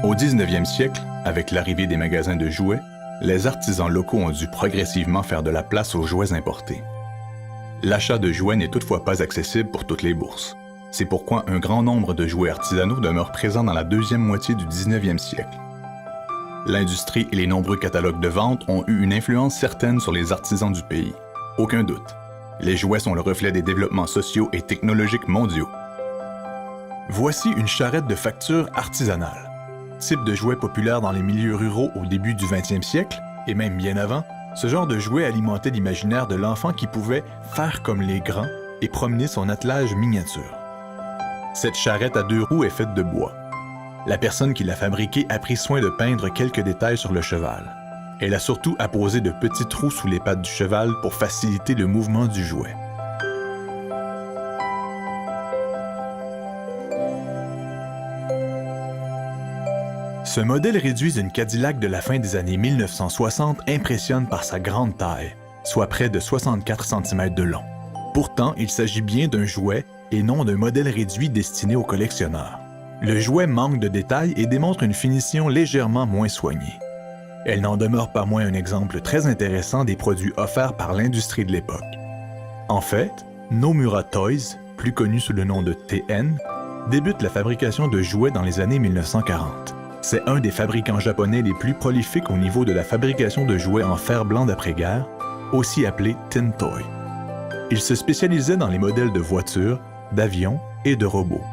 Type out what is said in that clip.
Au 19e siècle, avec l'arrivée des magasins de jouets, les artisans locaux ont dû progressivement faire de la place aux jouets importés. L'achat de jouets n'est toutefois pas accessible pour toutes les bourses. C'est pourquoi un grand nombre de jouets artisanaux demeurent présents dans la deuxième moitié du 19e siècle. L'industrie et les nombreux catalogues de vente ont eu une influence certaine sur les artisans du pays. Aucun doute. Les jouets sont le reflet des développements sociaux et technologiques mondiaux. Voici une charrette de facture artisanale. Type de jouet populaire dans les milieux ruraux au début du 20e siècle, et même bien avant, ce genre de jouet alimentait l'imaginaire de l'enfant qui pouvait faire comme les grands et promener son attelage miniature. Cette charrette à 2 roues est faite de bois. La personne qui l'a fabriquée a pris soin de peindre quelques détails sur le cheval. Elle a surtout apposé de petits trous sous les pattes du cheval pour faciliter le mouvement du jouet. Ce modèle réduit d'une Cadillac de la fin des années 1960 impressionne par sa grande taille, soit près de 64 cm de long. Pourtant, il s'agit bien d'un jouet et non d'un modèle réduit destiné aux collectionneurs. Le jouet manque de détails et démontre une finition légèrement moins soignée. Elle n'en demeure pas moins un exemple très intéressant des produits offerts par l'industrie de l'époque. En fait, Nomura Toys, plus connu sous le nom de TN, débute la fabrication de jouets dans les années 1940. C'est un des fabricants japonais les plus prolifiques au niveau de la fabrication de jouets en fer blanc d'après-guerre, aussi appelé Tin Toy. Il se spécialisait dans les modèles de voitures, d'avions et de robots.